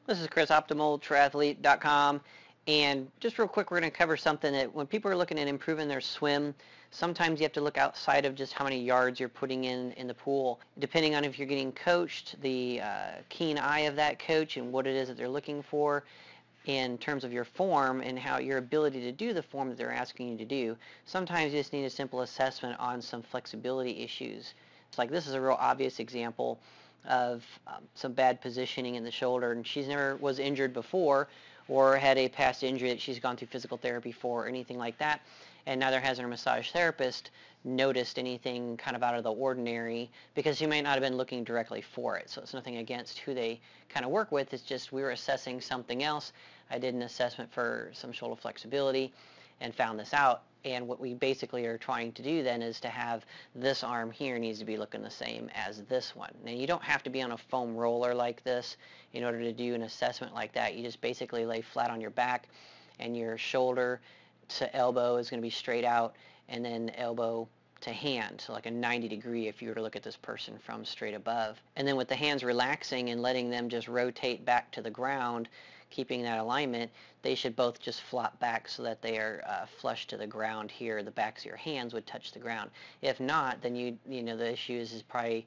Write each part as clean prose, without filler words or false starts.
This is Chris, OptimalTriathlete.com, and just real quick, we're going to cover something that when people are looking at improving their swim, sometimes you have to look outside of just how many yards you're putting in the pool. Depending on if you're getting coached, the keen eye of that coach and what it is that they're looking for in terms of your form and how your ability to do the form that they're asking you to do. Sometimes you just need a simple assessment on some flexibility issues. It's like this is a real obvious example of some bad positioning in the shoulder, and she's never was injured before or had a past injury that she's gone through physical therapy for or anything like that, and neither has her massage therapist noticed anything kind of out of the ordinary because she may not have been looking directly for it. So it's nothing against who they kind of work with. It's just we were assessing something else. I did an assessment for some shoulder flexibility and found this out. And what we basically are trying to do then is to have this arm here needs to be looking the same as this one. Now you don't have to be on a foam roller like this in order to do an assessment like that. You just basically lay flat on your back and your shoulder to elbow is going to be straight out, and then elbow to hand, so like a 90-degree if you were to look at this person from straight above. And then with the hands relaxing and letting them just rotate back to the ground, keeping that alignment, they should both just flop back so that they are flush to the ground here. The backs of your hands would touch the ground. If not, then you know the issue is probably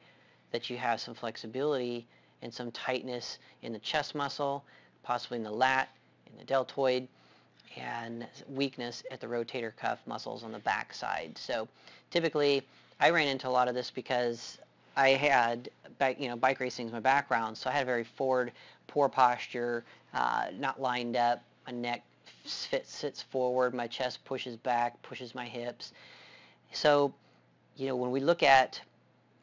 that you have some flexibility and some tightness in the chest muscle, possibly in the lat, in the deltoid, and weakness at the rotator cuff muscles on the back side. So typically I ran into a lot of this because I had bike racing is my background, so I had a very forward, poor posture, not lined up, my neck sits forward, my chest pushes back, pushes my hips. So when we look at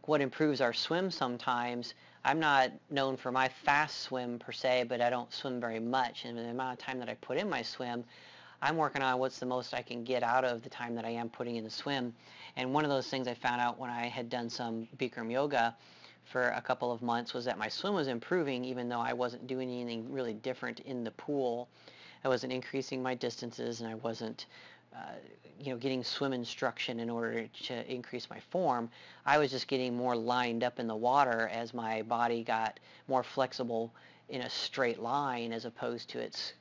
what improves our swim sometimes, I'm not known for my fast swim per se, but I don't swim very much, and the amount of time that I put in my swim, I'm working on what's the most I can get out of the time that I am putting in the swim. And one of those things I found out when I had done some Bikram Yoga for a couple of months was that my swim was improving even though I wasn't doing anything really different in the pool. I wasn't increasing my distances, and I wasn't getting swim instruction in order to increase my form. I was just getting more lined up in the water as my body got more flexible in a straight line as opposed to its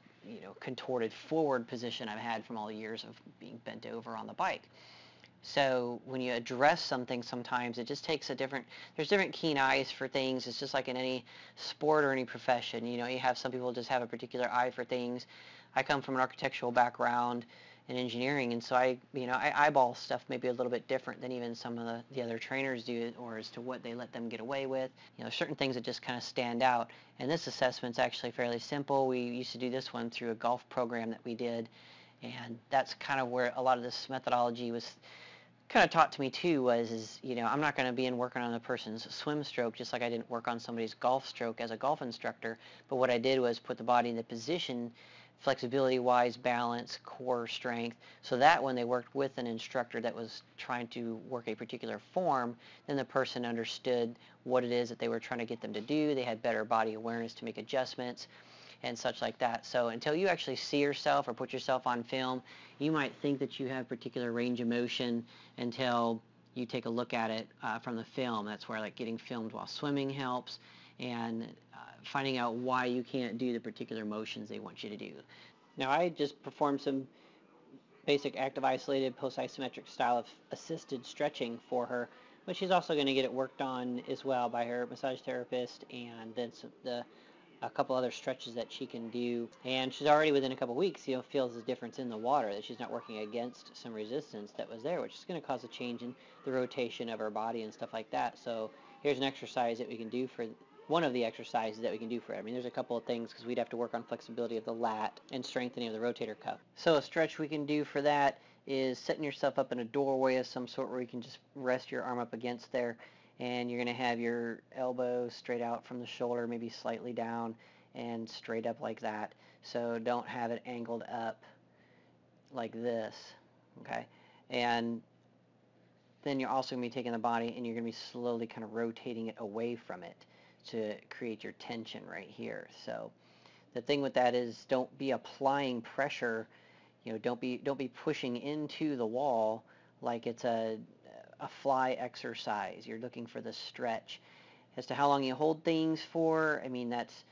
contorted forward position I've had from all the years of being bent over on the bike. So when you address something, sometimes it just takes there's different keen eyes for things. It's just like in any sport or any profession. You have some people just have a particular eye for things. I come from an architectural background in engineering, and so I eyeball stuff maybe a little bit different than even some of the other trainers do, or as to what they let them get away with. Certain things that just kind of stand out. And this assessment's actually fairly simple. We used to do this one through a golf program that we did, and that's kind of where a lot of this methodology was kind of taught to me too. I'm not going to be working on a person's swim stroke just like I didn't work on somebody's golf stroke as a golf instructor, but what I did was put the body in the position flexibility-wise, balance, core strength, so that when they worked with an instructor that was trying to work a particular form, then the person understood what it is that they were trying to get them to do. They had better body awareness to make adjustments and such like that. So until you actually see yourself or put yourself on film, you might think that you have particular range of motion until you take a look at it from the film. That's where getting filmed while swimming helps, and finding out why you can't do the particular motions they want you to do. Now I just performed some basic active isolated post-isometric style of assisted stretching for her, but she's also going to get it worked on as well by her massage therapist, and then a couple other stretches that she can do. And she's already within a couple weeks feels the difference in the water, that she's not working against some resistance that was there, which is going to cause a change in the rotation of her body and stuff like that. So here's an exercise that we can do for one of the exercises that we can do for it. I mean, there's a couple of things because we'd have to work on flexibility of the lat and strengthening of the rotator cuff. So a stretch we can do for that is setting yourself up in a doorway of some sort where you can just rest your arm up against there, and you're going to have your elbow straight out from the shoulder, maybe slightly down and straight up like that. So don't have it angled up like this, okay? And then you're also going to be taking the body and you're going to be slowly kind of rotating it away from it to create your tension right here. So the thing with that is don't be applying pressure, don't be pushing into the wall like it's a fly exercise. You're looking for the stretch. As to how long you hold things for, I mean, that's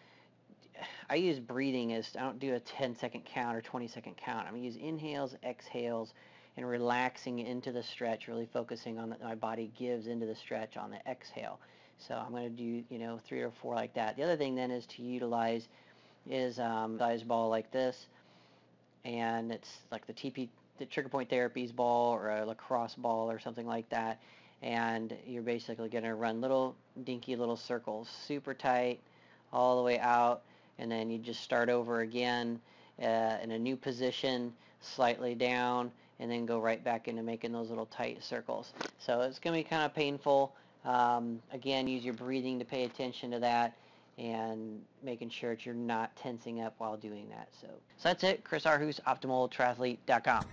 I use breathing as, I don't do a 10-second count or 20-second count. I'm going to use inhales, exhales, and relaxing into the stretch, really focusing on that my body gives into the stretch on the exhale. So I'm going to do, 3 or 4 like that. The other thing then is to utilize is size ball like this, and it's like the trigger point therapies ball or a lacrosse ball or something like that, and you're basically going to run little dinky little circles, super tight, all the way out, and then you just start over again in a new position, slightly down, and then go right back into making those little tight circles. So it's going to be kind of painful. Again, use your breathing to pay attention to that and making sure that you're not tensing up while doing that. So that's it. Chris Arhus, OptimalTriathlete.com.